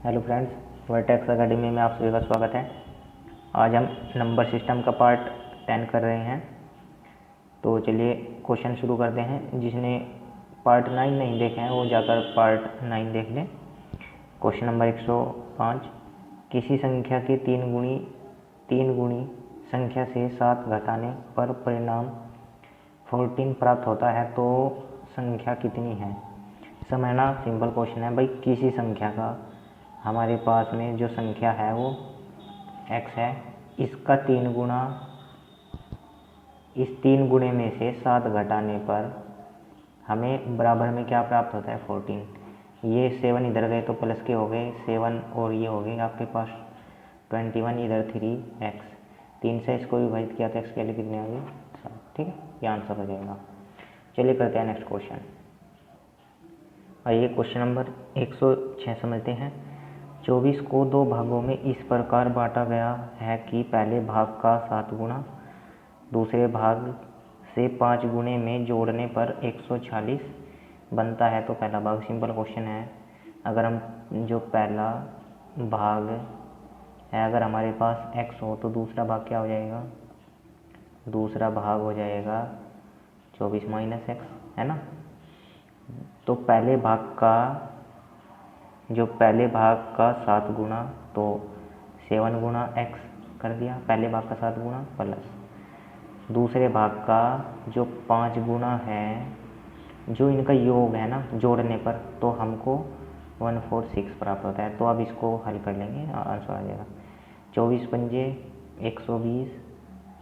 Hello friends, vertex academy में आप सभी का स्वागत है। आज हम नंबर सिस्टम का पार्ट 10 कर रहे हैं। तो चलिए क्वेश्चन शुरू करते हैं। जिसने पार्ट 9 नहीं देखे हैं वो जाकर पार्ट 9 देख लें। क्वेश्चन नंबर 105, किसी संख्या के तीन गुणी संख्या से 7 घटाने पर परिणाम 14 प्राप्त होता है तो संख्या कितनी है। समझना सिंपल क्वेश्चन है भाई। किसी संख्या का हमारे पास में जो संख्या है वो x है, इसका 3 गुना, इस 3 गुणे में से 7 घटाने पर हमें बराबर में क्या प्राप्त होता है 14। ये 7 इधर गए तो प्लस के हो गए 7 और ये हो गए आपके पास 21, इधर 3x। 3 से इसको विभाजित किया तो x के लिए कितने आ गए 7। ठीक है, ये आंसर हो जाएगा। चलिए करते हैं नेक्स्ट क्वेश्चन। आइए क्वेश्चन नंबर 106 समझते हैं। 24 को 2 भागों में इस प्रकार बांटा गया है कि पहले भाग का 7 गुना दूसरे भाग से 5 गुने में जोड़ने पर 146 बनता है तो पहला भाग। सिंपल क्वेश्चन है। अगर हम जो पहला भाग है अगर हमारे पास x हो तो दूसरा भाग क्या हो जाएगा, दूसरा भाग हो जाएगा 24 माइनस x, है ना। तो पहले भाग का 7 गुना तो 7 गुना x कर दिया, पहले भाग का 7 गुना प्लस दूसरे भाग का जो 5 गुना है, जो इनका योग है ना जोड़ने पर, तो हमको 146 प्राप्त होता है। तो अब इसको हल कर लेंगे, आंसर आ जाएगा 24 पंजे 120,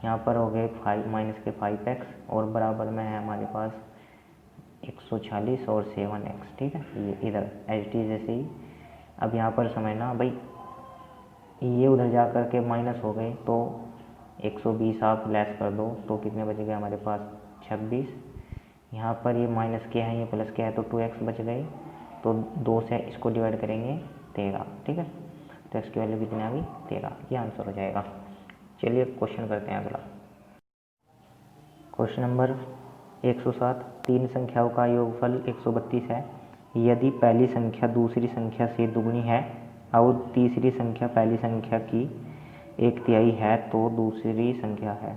यहाँ पर हो गए 5 माइनस के 5x और बराबर में है हमारे पास 140 और 7x। ठीक है, ये इधर एच डी जैसे ही। अब यहाँ पर समझना भाई, ये उधर जा कर के माइनस हो गए तो 120 आप लेस कर दो तो कितने बच गए हमारे पास 26। यहाँ पर ये माइनस के हैं ये प्लस के है तो 2x बच गए, तो 2 से इसको डिवाइड करेंगे 13। ठीक है, तो x की वैल्यू कितनी आ गई 13, ये आंसर हो जाएगा। चलिए क्वेश्चन करते हैं अगला। क्वेश्चन नंबर 107, 3 संख्याओं का योगफल 132 है। यदि पहली संख्या दूसरी संख्या से दुगनी है और तीसरी संख्या पहली संख्या की 1/3 है तो दूसरी संख्या है।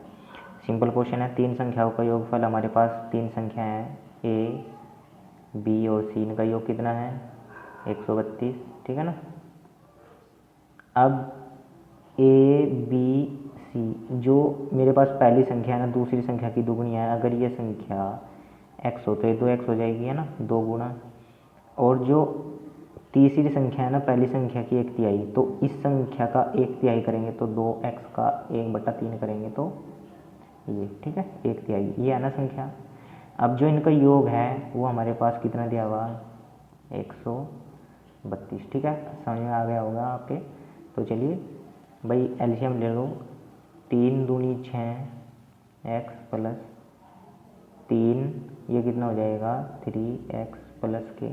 सिंपल क्वेश्चन है। 3 संख्याओं का योगफल, हमारे पास 3 संख्या है a, b और c, इनका योग कितना है 132। ठीक है ना। अब a, b, c जो मेरे पास पहली संख्या है ना दूसरी संख्या की दुगनी है, अगर ये संख्या x हो तो ये 2x हो जाएगी, है ना, 2 गुना। और जो तीसरी संख्या है ना पहली संख्या की 1/3, तो इस संख्या का 1/3 करेंगे तो 2x का 1/3 करेंगे तो ये, ठीक है, 1/3 ये है ना संख्या। अब जो इनका योग है वो हमारे पास कितना दिया हुआ 132। ठीक है, समझ में आ गया होगा आपके। तो चलिए भाई एलसीएम ले लो। 3 दूनी 6x प्लस 3, ये कितना हो जाएगा 3x प्लस के,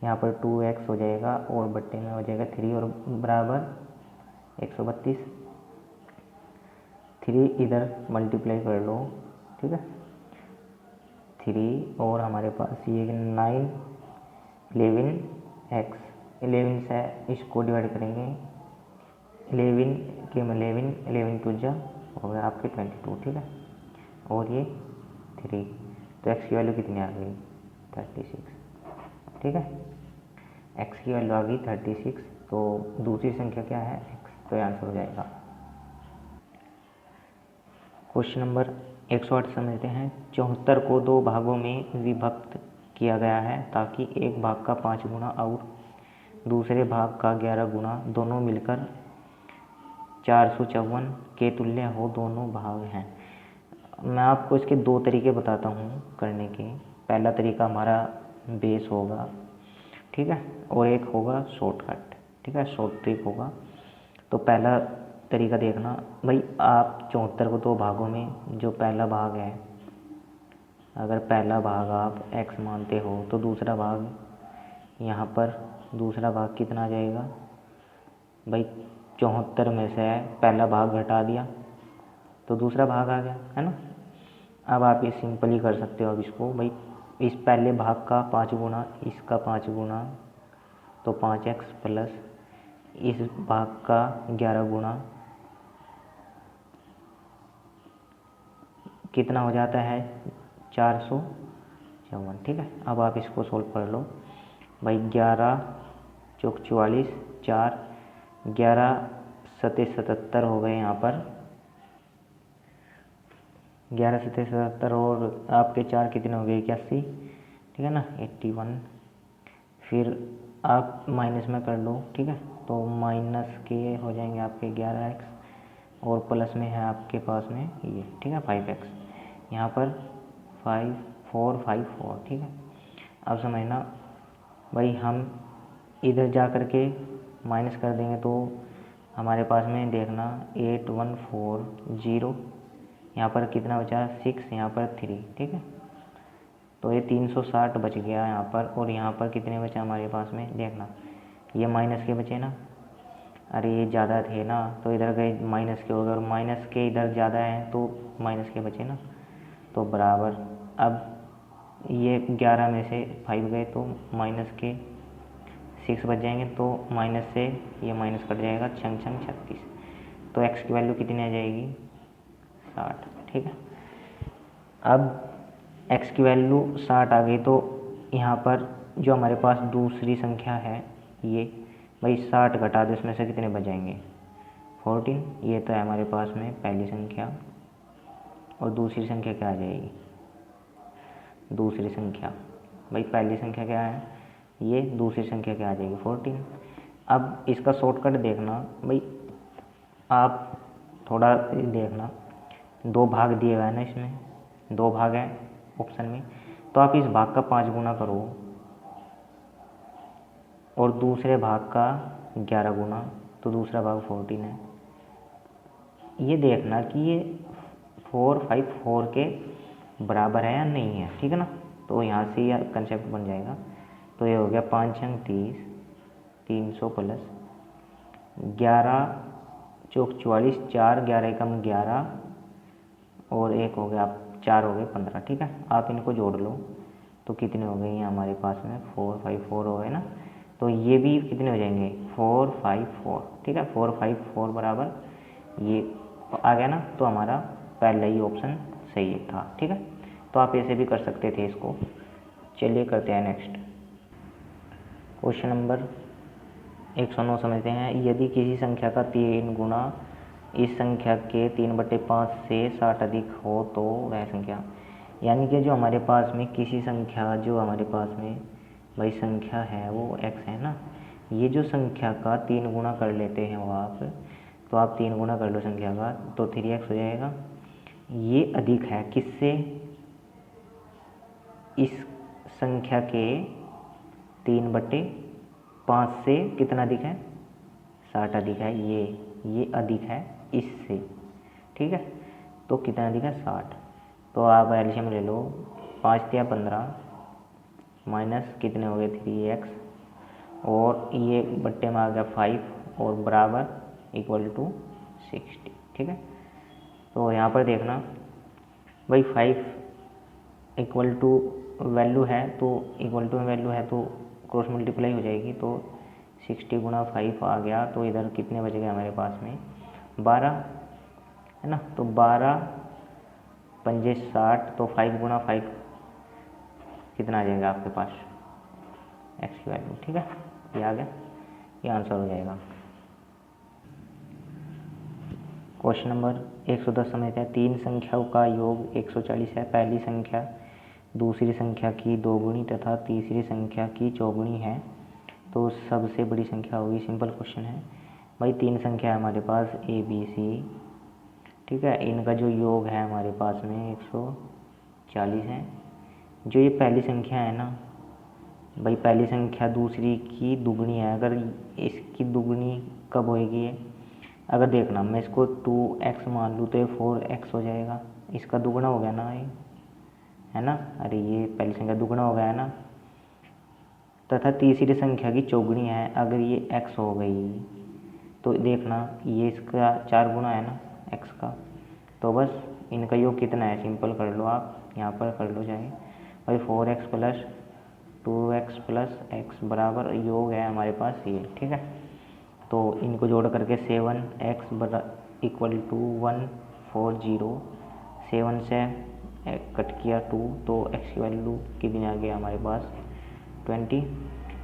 यहाँ पर 2x हो जाएगा और बट्टे में हो जाएगा 3 और बराबर 132। 3 इधर मल्टीप्लाई कर लो। ठीक है, 3 और हमारे पास ये 9 11x, 11 से इसको डिवाइड करेंगे 11 के 11 टू जा हो गया आपके 22। ठीक है, और ये 3, तो x की वैल्यू कितनी आ गई 36। ठीक है, x की वैल्यू आ गई 36, तो दूसरी संख्या क्या है x, तो ये आंसर हो जाएगा। क्वेश्चन नंबर 108 समझते हैं। 74 को 2 भागों में विभक्त किया गया है ताकि एक भाग का 5 गुना और दूसरे भाग का 11 गुना दोनों मिलकर 454 के तुल्य हो। दोनों भाग हैं। मैं आपको इसके 2 तरीके बताता हूँ करने के। पहला तरीका हमारा बेस होगा, ठीक है, और एक होगा शॉर्टकट। ठीक है, शॉर्ट ट्रिक होगा। तो पहला तरीका देखना भाई, आप 74 को 2 भागों में जो पहला भाग है, अगर पहला भाग आप x मानते हो तो दूसरा भाग, यहाँ पर दूसरा भाग कितना आ जाएगा भाई 74 में से पहला भाग घटा दिया तो दूसरा भाग आ गया, है ना। अब आप ये सिंपली कर सकते हो। अब इसको भाई इस पहले भाग का 5 गुना इसका 5 गुना तो 5x प्लस इस भाग का 11 गुना कितना हो जाता है 454। ठीक है, अब आप इसको सोल्व कर लो भाई। 11 चौक 44, 4 11 सते 77 हो गए यहाँ पर, 11 सते 77 और आपके 4 कितने हो गए 81। ठीक है ना, 81। फिर आप माइनस में कर लो। ठीक है, तो माइनस के हो जाएंगे आपके 11x और प्लस में है आपके पास में ये। ठीक है, 5x यहाँ पर 5 4 5 4। ठीक है, अब समझना भाई, हम इधर जा कर के माइनस कर देंगे तो हमारे पास में देखना 8140, यहाँ पर कितना बचा 6, यहाँ पर 3। ठीक है, तो ये 360 बच गया यहाँ पर। और यहाँ पर कितने बचा हमारे पास में देखना, ये माइनस के बचे ना, अरे ये ज़्यादा थे ना तो इधर गए माइनस के हो गए, और माइनस के इधर ज़्यादा है तो माइनस के बचे ना, तो बराबर। अब ये 11 में से 5 गए तो माइनस के 6 बच जाएंगे, तो माइनस से ये माइनस कट जाएगा, छंग छंग 36। तो x की वैल्यू कितनी आ जाएगी 60। ठीक है, अब x की वैल्यू 60 आ गई तो यहाँ पर जो हमारे पास दूसरी संख्या है ये भाई 60 घटा दो, इसमें से कितने बच जाएंगे 14। ये तो है हमारे पास में पहली संख्या। और दूसरी संख्या क्या आ जाएगी, दूसरी संख्या भाई पहली संख्या क्या है ये, दूसरी संख्या क्या आ जाएगी 14। अब इसका शॉर्टकट देखना भाई, आप थोड़ा देखना, 2 भाग दिए हुए हैं ना, इसमें 2 भाग हैं ऑप्शन में, तो आप इस भाग का 5 गुना करो और दूसरे भाग का 11 गुना, तो दूसरा भाग 14 है। ये देखना कि ये 4 5 4 के बराबर है या नहीं है। ठीक है ना, तो यहाँ से यह कंसेप्ट बन जाएगा। तो ये हो गया 5 छंग 30, 300 प्लस 11 चौक 44, 4 11 एकम 11 और 1 हो गया, 4 हो गए 15। ठीक है, आप इनको जोड़ लो तो कितने हो गए ये हमारे पास में 4 5 4 हो गए ना, तो ये भी कितने हो जाएंगे 4 5 4। ठीक है, 4 5 4 बराबर ये आ गया ना, तो हमारा पहला ही ऑप्शन सही था। ठीक है, तो आप ऐसे भी कर सकते थे इसको। चलिए करते हैं नेक्स्ट क्वेश्चन नंबर 109 समझते हैं। यदि किसी संख्या का 3 गुना इस संख्या के 3/5 से 60 अधिक हो तो वह संख्या, यानी कि जो हमारे पास में किसी संख्या, जो हमारे पास में भाई संख्या है वो x है ना, ये जो संख्या का 3 गुना कर लेते हैं वो आप, तो आप 3 गुना कर लो संख्या का तो 3x हो जाएगा। ये अधिक है किससे, इस संख्या के 3/5 से कितना अधिक है 60 अधिक है, ये अधिक है इससे। ठीक है, तो कितना अधिक है 60, तो आप एलसीएम ले लो, 5 या 15 माइनस कितने हो गए 3x और ये बट्टे में आ गया 5 और बराबर इक्वल टू 60। ठीक है, तो यहाँ पर देखना भाई 5 इक्वल टू वैल्यू है, तो इक्वल टू वैल्यू है तो क्रॉस मल्टीप्लाई हो जाएगी, तो 60 गुना 5 आ गया, तो इधर कितने बच गए हमारे पास में 12 है ना, तो 12 पंजे 60, तो 5 गुना 5 कितना आ जाएगा आपके पास x की वैल्यू। ठीक है, ये आ गया, ये आंसर हो जाएगा। क्वेश्चन नंबर 110 समझते हैं। 3 संख्याओं का योग 140 है। पहली संख्या दूसरी संख्या की दोगुनी तथा तीसरी संख्या की चौगुनी है, तो सबसे बड़ी संख्या होगी। सिंपल क्वेश्चन है भाई, 3 संख्या है हमारे पास ए बी सी। ठीक है, इनका जो योग है हमारे पास में 140 है। जो ये पहली संख्या है ना भाई, पहली संख्या दूसरी की दुगनी है, अगर इसकी दुगनी कब होएगी ये, अगर देखना मैं इसको 2x मान लूँ तो ये 4x हो जाएगा, इसका दुगना हो गया ना ये, है ना, अरे ये पहली संख्या दुगना हो गया है ना, तथा तीसरी संख्या की चौगुनी है, अगर ये x हो गई तो देखना ये इसका 4 गुना है ना x का, तो बस इनका योग कितना है सिंपल कर लो आप, यहाँ पर कर लो जाए भाई 4x + 2x + x बराबर योग है हमारे पास ये। ठीक है, तो इनको जोड़ करके 7x इक्वल टू 140, 7 से कट किया 2, तो x की वैल्यू कितनी आ गई हमारे पास 20।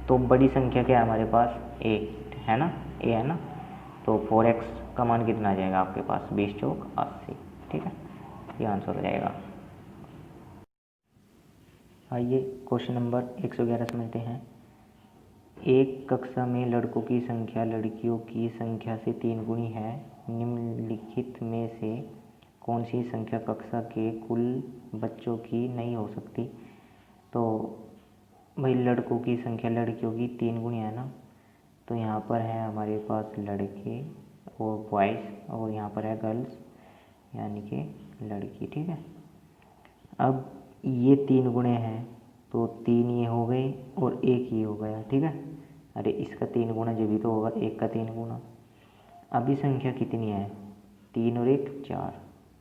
तो बड़ी संख्या क्या है हमारे पास, a है ना, a है ना, तो 4x का मान कितना आ जाएगा आपके पास 20 चौक 80। ठीक है, ये आंसर हो जाएगा। आइए क्वेश्चन नंबर 111 समझते हैं। एक कक्षा में लड़कों की संख्या लड़कियों की संख्या से 3 गुनी है, निम्नलिखित में से कौन सी संख्या कक्षा के कुल बच्चों की नहीं हो सकती। तो भाई लड़कों की संख्या लड़कियों की 3 गुनी है ना, तो यहाँ पर है हमारे पास लड़के और बॉयज़, और यहाँ पर है गर्ल्स यानी कि लड़की। ठीक है, अब ये 3 गुणे हैं, तो 3 ये हो गए और 1 ये हो गया। ठीक है, अरे इसका 3 गुना जो भी तो होगा 1 का 3 गुना। अभी संख्या कितनी है, 3 और 1 4।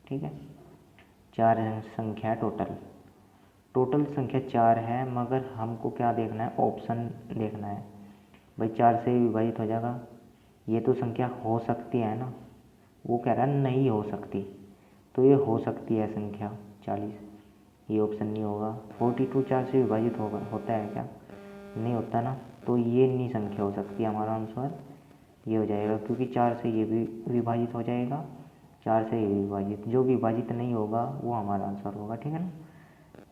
ठीक है, 4 संख्या टोटल संख्या 4 है, मगर हमको क्या देखना है, ऑप्शन देखना है। भाई 4 से विभाजित हो जाएगा, ये तो संख्या हो सकती है ना, वो कह रहा है नहीं हो सकती, तो ये हो सकती है संख्या 40, ये ऑप्शन नहीं होगा। 42 4 से विभाजित होता है क्या, नहीं होता ना, तो ये नहीं संख्या हो सकती। हमारा आंसर ये हो जाएगा, क्योंकि 4 से ये भी विभाजित हो जाएगा, 4 से ये विभाजित, जो विभाजित नहीं होगा वो हमारा आंसर होगा। ठीक है ना,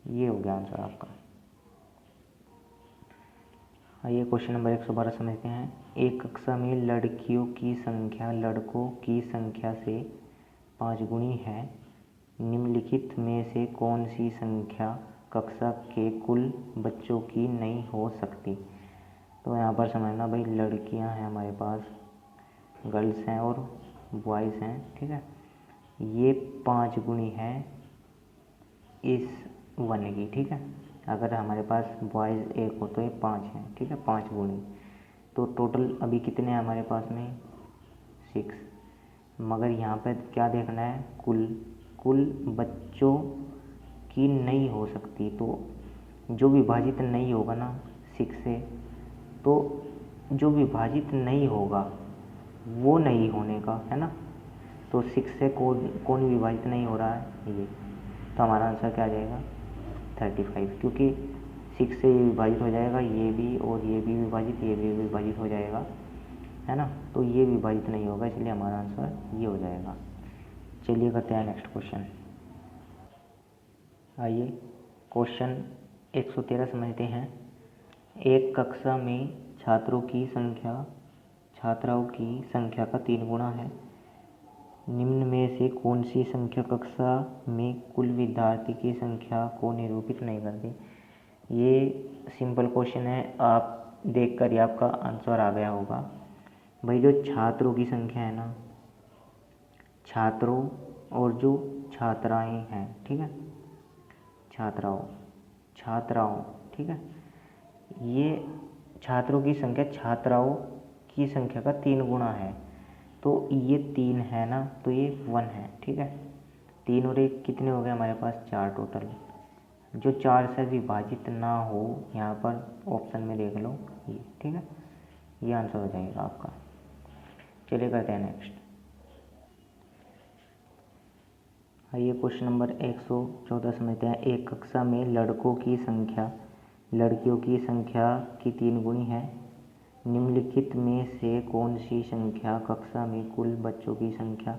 ये हो गया आंसर आपका। आइए क्वेश्चन नंबर 112 समझते हैं। एक कक्षा में लड़कियों की संख्या लड़कों की संख्या से 5 गुनी है, निम्नलिखित में से कौन सी संख्या कक्षा के कुल बच्चों की नहीं हो सकती। तो यहाँ पर समझना भाई, लड़कियाँ हैं हमारे पास, गर्ल्स हैं और बॉयज़ हैं। ठीक है, ये 5 गुनी है इस 1 की। ठीक है, अगर हमारे पास बॉयज़ 1 हो तो ये 5 हैं। ठीक है, 5 गुनी, तो टोटल अभी कितने हैं हमारे पास में 6, मगर यहाँ पे क्या देखना है, कुल बच्चों की नहीं हो सकती, तो जो विभाजित नहीं होगा ना 6 से, तो जो विभाजित नहीं होगा वो नहीं होने का है ना, तो 6 से कौन विभाजित नहीं हो रहा है, ये, तो हमारा आंसर क्या आ जाएगा 35, क्योंकि 6 से ये विभाजित हो जाएगा, ये भी और ये भी विभाजित, ये भी विभाजित हो जाएगा है ना, तो ये विभाजित नहीं होगा, इसलिए हमारा आंसर ये हो जाएगा। चलिए करते हैं नेक्स्ट क्वेश्चन। आइए क्वेश्चन 113 समझते हैं। एक कक्षा में छात्राओं की संख्या का 3 गुना है, निम्न में से कौन सी संख्या कक्षा में कुल विद्यार्थी की संख्या को निरूपित नहीं करती। ये सिंपल क्वेश्चन है, आप देखकर ही आपका आंसर आ गया होगा। भाई जो छात्रों की संख्या है ना, छात्रों और जो छात्राएं हैं, ठीक है, छात्राओं, ठीक है, ये छात्रों की संख्या छात्राओं की संख्या का 3 गुना है, तो ये 3 है ना, तो ये 1 है। ठीक है, 3 और 1 कितने हो गए हमारे पास 4 टोटल, जो 4 से विभाजित ना हो, यहाँ पर ऑप्शन में देख लो ये। ठीक है, ये आंसर हो जाएगा आपका। चलिए करते हैं नेक्स्ट। आइए क्वेश्चन नंबर 114 समझते हैं। एक कक्षा में लड़कों की संख्या लड़कियों की संख्या की 3 गुनी है, निम्नलिखित में से कौन सी संख्या कक्षा में कुल बच्चों की संख्या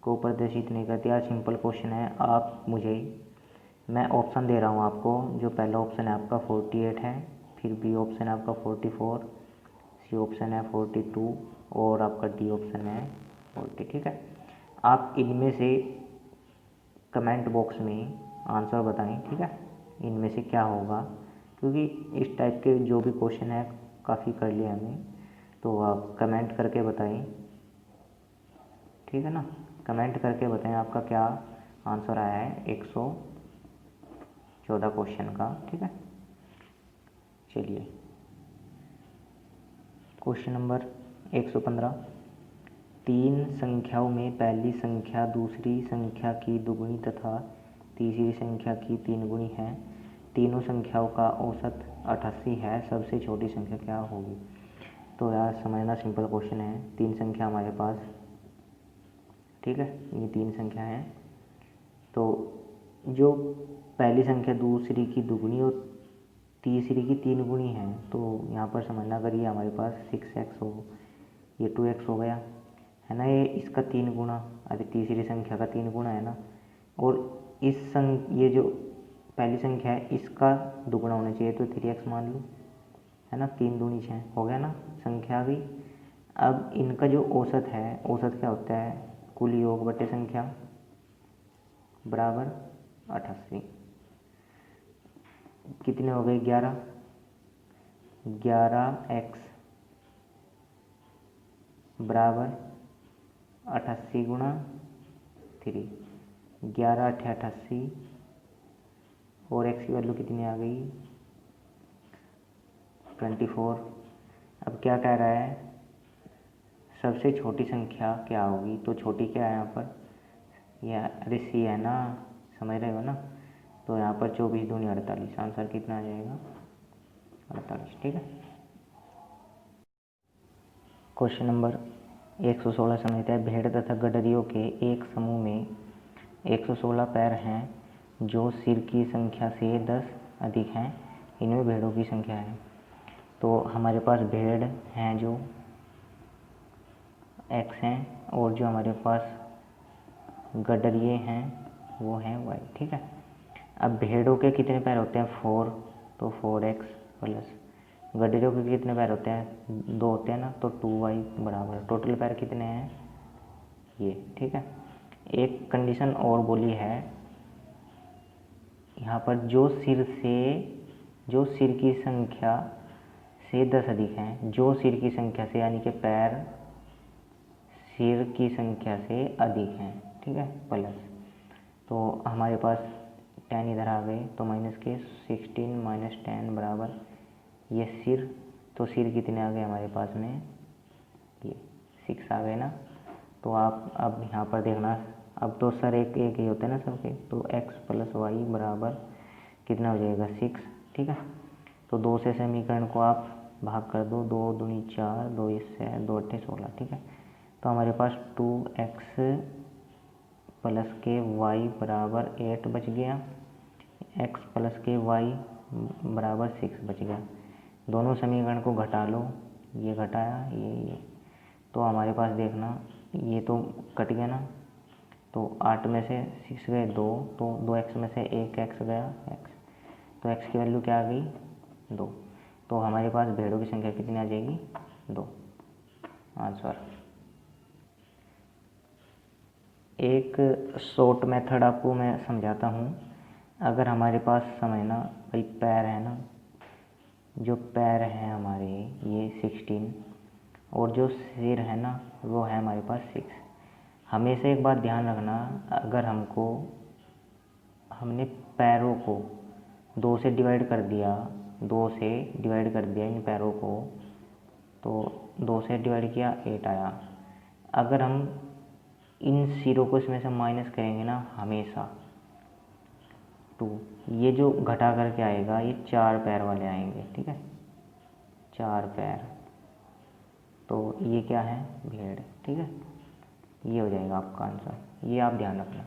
को प्रदर्शित नहीं करती। यार सिंपल क्वेश्चन है, मैं ऑप्शन दे रहा हूँ आपको। जो पहला ऑप्शन है आपका 48 है, फिर बी ऑप्शन है आपका 44, सी ऑप्शन है 42 और आपका डी ऑप्शन है 40। ठीक है, आप इनमें से कमेंट बॉक्स में आंसर बताएं। ठीक है, इनमें से क्या होगा, क्योंकि इस टाइप के जो भी क्वेश्चन है काफ़ी कर लिए हमने, तो आप कमेंट करके बताएं। ठीक है ना, कमेंट करके बताएं आपका क्या आंसर आया है 114 क्वेश्चन का। ठीक है, चलिए क्वेश्चन नंबर 115। 3 संख्याओं में पहली संख्या दूसरी संख्या की दुगुनी तथा तीसरी संख्या की 3 गुनी है, तीनों संख्याओं का औसत 88 है, सबसे छोटी संख्या क्या होगी। तो यार समझना, सिंपल क्वेश्चन है। 3 संख्या हमारे पास, ठीक है, ये 3 संख्या है। तो जो पहली संख्या दूसरी की दुगनी और तीसरी की 3 गुनी है, तो यहाँ पर समझना, अगर ये हमारे पास 6x हो, ये 2x हो गया है ना, ये इसका 3 गुना, अरे तीसरी संख्या का 3 गुना है ना, और ये जो पहली संख्या है इसका दुगुना होना चाहिए, तो 3x मान लो, है ना, 3 दूनी 6 हो गया ना संख्या भी। अब इनका जो औसत है, औसत क्या होता है, कुल योग बटे संख्या बराबर 88। कितने हो गए, 11। 11x बराबर 88 गुणा 3, 11 8 88, और x की वैल्यू कितनी आ गई, 24। अब क्या कह रहा है, सबसे छोटी संख्या क्या होगी, तो छोटी क्या है यहाँ पर, यह अरे सी है ना, समझ रहे हो ना। तो यहाँ पर 24 दूनी 48, आंसर कितना आ जाएगा, 48, ठीक है। क्वेश्चन नंबर 116 समझते हैं। भेड़ तथा गडरियों के एक समूह में 116 पैर हैं जो सिर की संख्या से 10 अधिक हैं, इनमें भेड़ों की संख्या है। तो हमारे पास भेड़ हैं जो x हैं, और जो हमारे पास गडरिये हैं वो हैं y, ठीक है। अब भेड़ों के कितने पैर होते हैं, 4, तो 4x प्लस, गडरियों के कितने पैर होते हैं, 2 होते हैं ना, तो 2y बराबर, टोटल पैर कितने हैं ये, ठीक है। एक कंडीशन और बोली है यहाँ पर, जो सिर की संख्या से 10 अधिक हैं, जो सिर की संख्या से, यानी कि पैर सिर की संख्या से अधिक हैं, ठीक है, प्लस। तो हमारे पास 10 इधर आ गए, तो माइनस के 16 माइनस 10 बराबर ये सिर, तो सिर कितने आ गए हमारे पास में, ये 6 आ गए ना। तो आप अब यहाँ पर देखना, अब तो सर एक एक ही होते हैं ना सबके, तो x प्लस वाई बराबर कितना हो जाएगा, 6, ठीक है। तो 2 से समीकरण को आप भाग कर दो, 2 दूनी 4, 2 इससे 2 अट्ठे 16, ठीक है। तो हमारे पास 2x प्लस के y बराबर 8 बच गया, x प्लस के y बराबर 6 बच गया। दोनों समीकरण को घटा लो, ये घटाया ये, तो हमारे पास देखना ये तो कट गया ना, तो 8 में से 6 गए 2, तो 2x में से 1x गया x, तो x की वैल्यू क्या आ गई, 2। तो हमारे पास भेड़ों की संख्या कितनी आ जाएगी, 2, आंसर। एक शॉर्ट मेथड आपको मैं समझाता हूँ। अगर हमारे पास समझना भाई पैर है ना, जो पैर हैं हमारे ये 16, और जो सिर है ना वो है हमारे पास 6। हमेशा एक बात ध्यान रखना, अगर हमने पैरों को 2 से डिवाइड कर दिया, 2 से डिवाइड कर दिया इन पैरों को, तो 2 से डिवाइड किया 8 आया। अगर हम इन सिरों को इसमें से माइनस करेंगे ना हमेशा, तो ये जो घटा करके आएगा ये 4 पैर वाले आएंगे, ठीक है, 4 पैर। तो ये क्या है, भेड़, ठीक है, ये हो जाएगा आपका आंसर, ये आप ध्यान रखना।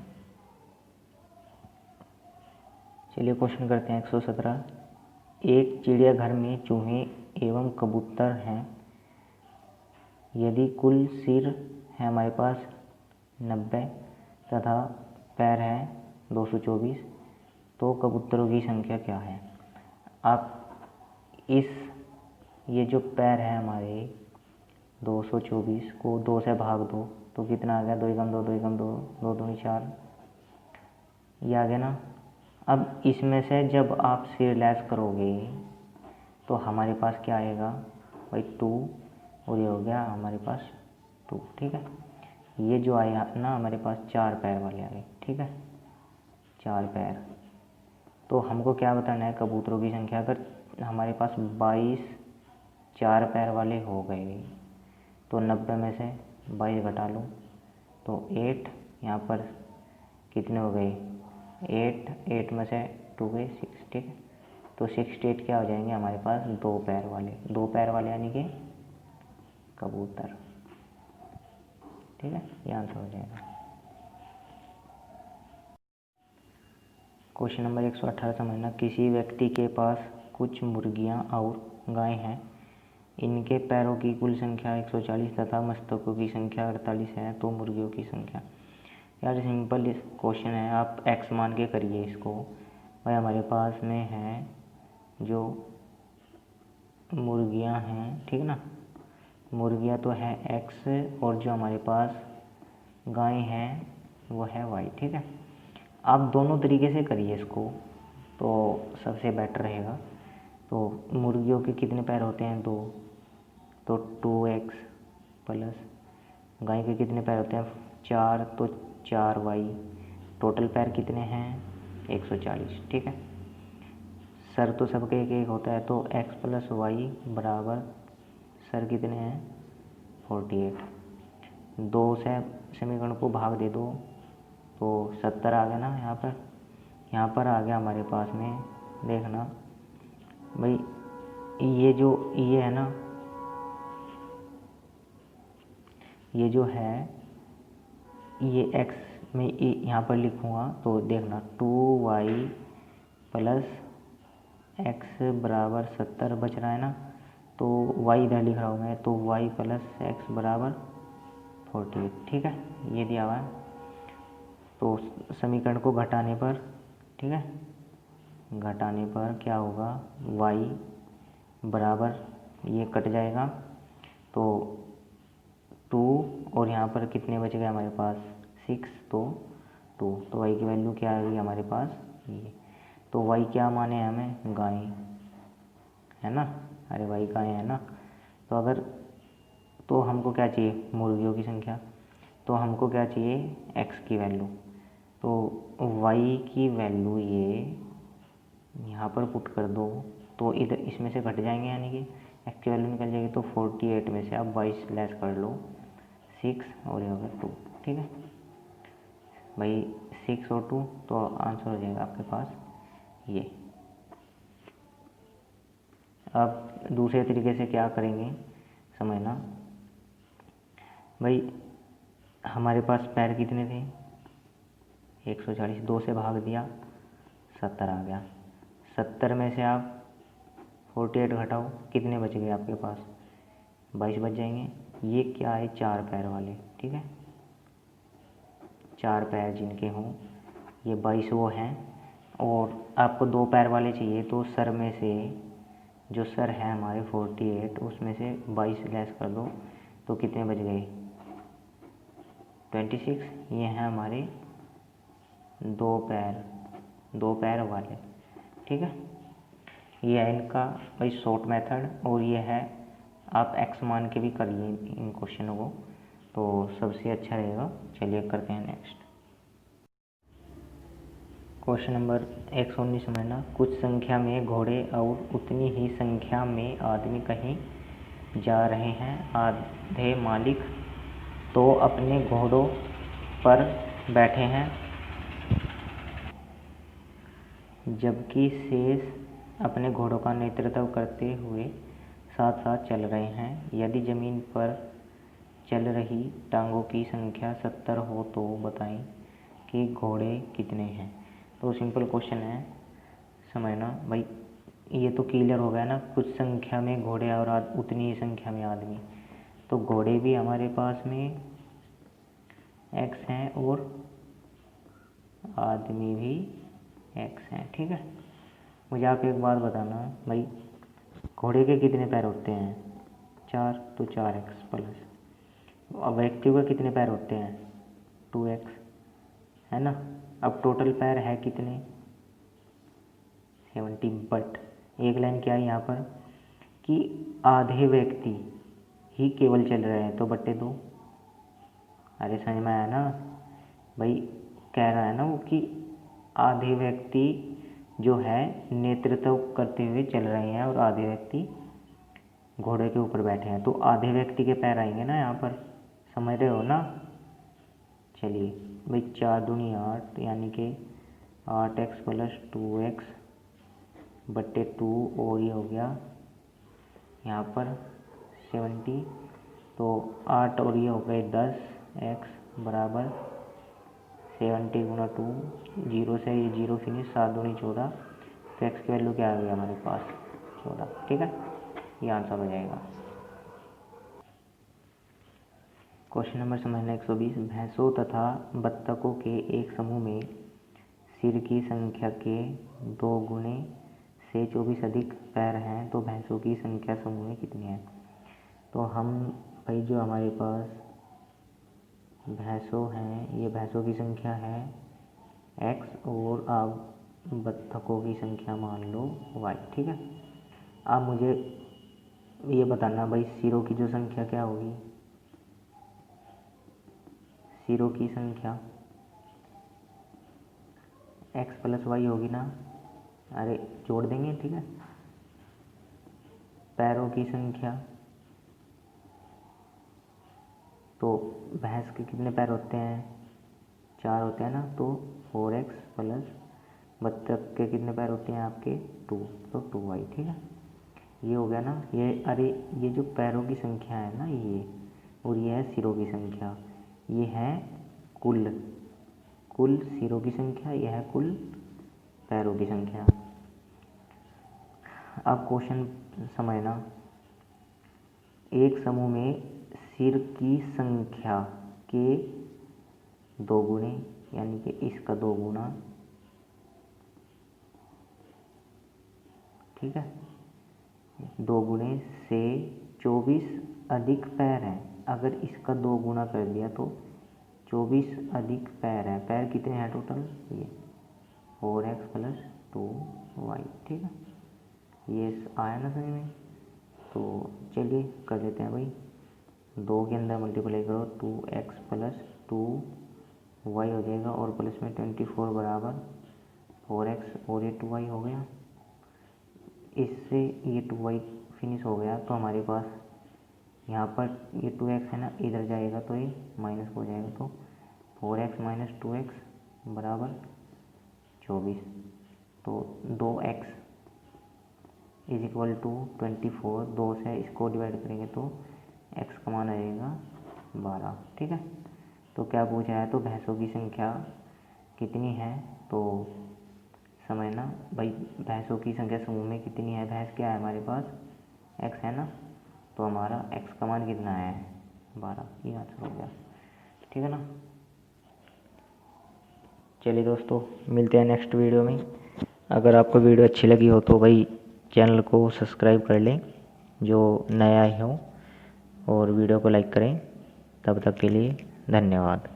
चलिए क्वेश्चन करते हैं 117। एक चिड़ियाघर में चूहे एवं कबूतर हैं, यदि कुल सिर है हमारे पास 90 तथा पैर है 224, तो कबूतरों की संख्या क्या है। आप ये जो पैर है हमारे 224 को 2 से भाग दो, तो कितना आ गया, 2 एकम 2, 2 एकम 2, 2 दूनी 4, ये आ गया ना। अब इसमें से जब आप सिर लेस करोगे तो हमारे पास क्या आएगा भाई, 2, और ये हो गया हमारे पास 2, ठीक है। ये जो आया ना हमारे पास 4 पैर वाले आ गए, ठीक है, 4 पैर। तो हमको क्या बताना है, कबूतरों की संख्या। अगर हमारे पास 22 4 पैर वाले हो गए, तो 90 में से 22 घटा लो, तो 8, यहाँ पर कितने हो गए, 8 में से 2 गए 6, ठीक है। तो 68 क्या हो जाएंगे हमारे पास, 2 पैर वाले, 2 पैर वाले यानी कि कबूतर। ठीक है, ये आंसर हो जाएगा। क्वेश्चन नंबर 118 समझना। किसी व्यक्ति के पास कुछ मुर्गियां और गाय हैं। इनके पैरों की कुल संख्या 140 तथा मस्तकों की संख्या 48 है, तो मुर्गियों की संख्या। यार सिंपल क्वेश्चन है, आप एक्स मान के करिए इसको। भाई हमारे पास में है जो मुर्गियां हैं, ठीक ना, मुर्गियां तो है एक्स, और जो हमारे पास गाय हैं वो है वाई। ठीक है, आप दोनों तरीके से करिए इसको तो सबसे बेटर रहेगा। तो मुर्गियों के कितने पैर होते हैं? 2, तो 2x प्लस गाय के कितने पैर होते हैं? 4, तो 4y। टोटल पैर कितने हैं? 140। ठीक है, सर तो सबके एक एक होता है, तो x प्लस वाई बराबर सर कितने हैं? 48। 2 से समीकरण को भाग दे दो तो 70 आ गया ना। यहाँ पर आ गया हमारे पास में, देखना भाई ये है ना, ये जो है ये x में यहाँ पर लिखूँगा तो देखना 2y प्लस x बराबर 70 बच रहा है ना, तो y इधर लिख रहा हूँ मैं, तो y प्लस x बराबर 48। ठीक है, ये दिया हुआ है। तो समीकरण को घटाने पर, ठीक है, घटाने पर क्या होगा? y बराबर ये कट जाएगा, तो 2 और यहाँ पर कितने बच गए हमारे पास? 6, तो 2, तो y की वैल्यू क्या आ गई हमारे पास? ये। तो y क्या माने हैं हमें? गाय है ना, अरे y गाय है ना। तो अगर तो हमको क्या चाहिए? मुर्गियों की संख्या। तो हमको क्या चाहिए? x की वैल्यू। तो y की वैल्यू ये यहाँ पर पुट कर दो, तो इधर इसमें से घट जाएंगे, यानी कि x की वैल्यू निकल जाएगी। तो 48 में से आप 22 लेस कर लो, 6 और ये होगा 2। ठीक है भाई, 6 और 2, तो आंसर हो जाएगा आपके पास ये। अब दूसरे तरीके से क्या करेंगे समझना भाई। हमारे पास पैर कितने थे? 140। 2 से भाग दिया, 70 आ गया। 70 में से आप 48 घटाओ, कितने बच गए आपके पास? 22 बच जाएंगे। ये क्या है? 4 पैर वाले। ठीक है, 4 पैर जिनके हों, ये 22 वो हैं। और आपको 2 पैर वाले चाहिए, तो सर में से जो सर है हमारे 48, उसमें से 22 लेस कर दो, तो कितने बच गए? 26। ये हैं हमारे 2 पैर वाले। ठीक है, ये है इनका भाई शॉर्ट मेथड, और ये है आप एक्स मान के भी करिए इन क्वेश्चनों को, तो सबसे अच्छा रहेगा। चलिए करते हैं नेक्स्ट क्वेश्चन नंबर 119 समझना। कुछ संख्या में घोड़े और उतनी ही संख्या में आदमी कहीं जा रहे हैं। आधे मालिक तो अपने घोड़ों पर बैठे हैं, जबकि शेष अपने घोड़ों का नेतृत्व करते हुए साथ साथ चल रहे हैं। यदि ज़मीन पर चल रही टांगों की संख्या 70 हो तो बताएं कि घोड़े कितने हैं। तो सिंपल क्वेश्चन है, समझना भाई। ये तो क्लियर हो गया ना, कुछ संख्या में घोड़े और उतनी ही संख्या में आदमी। तो घोड़े भी हमारे पास में x हैं और आदमी भी x हैं। ठीक है, मुझे आप एक बात बताना भाई, घोड़े के कितने पैर होते हैं? 4, तो 4x प्लस, अब व्यक्ति के कितने पैर होते हैं? 2x है ना। अब टोटल पैर है कितने? 70। बट एक लाइन क्या है यहाँ पर कि आधे व्यक्ति ही केवल चल रहे हैं, तो बट्टे 2। अरे समझ में आया ना भाई, कह रहा है ना वो कि आधे व्यक्ति जो है नेतृत्व करते हुए चल रहे हैं और आधे व्यक्ति घोड़े के ऊपर बैठे हैं, तो आधे व्यक्ति के पैर आएंगे ना यहाँ पर, समझ रहे हो ना। चलिए भाई, 4 दूनी 8, यानी कि 8x प्लस 2x बट्टे 2, और ये हो गया यहाँ पर 70 तो 8 और ये हो गए 10 एक्स बराबर 70 गुणा 2, 0 से ये 0 फिनिश, 7 दूनी 14, तो एक्स की वैल्यू क्या आ गई हमारे पास 14। ठीक है, ये आंसर हो जाएगा। क्वेश्चन नंबर समझना 120। भैंसों तथा बत्तखों के एक समूह में सिर की संख्या के 2 गुने से 24 अधिक पैर हैं, तो भैंसों की संख्या समूह में कितनी है? तो हम भाई जो हमारे पास भैंसों हैं, ये भैंसों की संख्या है x और आप बत्तखों की संख्या मान लो y। ठीक है, अब मुझे ये बताना भाई सिरों की जो संख्या क्या होगी, सिरों की संख्या x प्लस वाई होगी ना, अरे जोड़ देंगे। ठीक है, पैरों की संख्या, तो भैंस के कितने पैर होते हैं? 4 होते हैं ना, तो 4x प्लस बत्तख के कितने पैर होते हैं आपके? 2, तो 2y। ठीक है, ये हो गया ना। ये अरे ये जो पैरों की संख्या है ना ये, और ये है सिरों की संख्या, ये है कुल सिरों की संख्या, यह है कुल पैरों की संख्या। अब क्वेश्चन समझना, एक समूह में सिर की संख्या के 2 गुने, यानी कि इसका 2 गुना, ठीक है, 2 गुने से 24 अधिक पैर हैं। अगर इसका 2 गुना कर दिया तो 24 अधिक पैर है। पैर कितने हैं टोटल? ये 4x प्लस 2y। ठीक है, ये आया ना समझ में? तो चलिए कर देते हैं भाई, 2 के अंदर मल्टीप्लाई करो, 2x प्लस 2y हो जाएगा, और प्लस में 24 बराबर 4x, और ये 2y हो गया। इससे ये 2y फिनिश हो गया, तो हमारे पास यहाँ पर ये 2x है ना, इधर जाएगा तो ये माइनस हो जाएगा, तो 4x माइनस 2x बराबर 24। तो 2x इज इक्वल टू 24, 2 से इसको डिवाइड करेंगे तो x का मान आएगा 12। ठीक है, तो क्या पूछा है? तो भैंसों की संख्या कितनी है? तो समझना भाई, भैंसों की संख्या समूह में कितनी है? भैंस क्या है हमारे पास? x है ना, तो हमारा x का मान कितना है? 12। ये आंसर हो गया। ठीक है ना। चलिए दोस्तों, मिलते हैं नेक्स्ट वीडियो में। अगर आपको वीडियो अच्छी लगी हो तो भाई चैनल को सब्सक्राइब कर लें जो नया आए हो, और वीडियो को लाइक करें। तब तक के लिए धन्यवाद।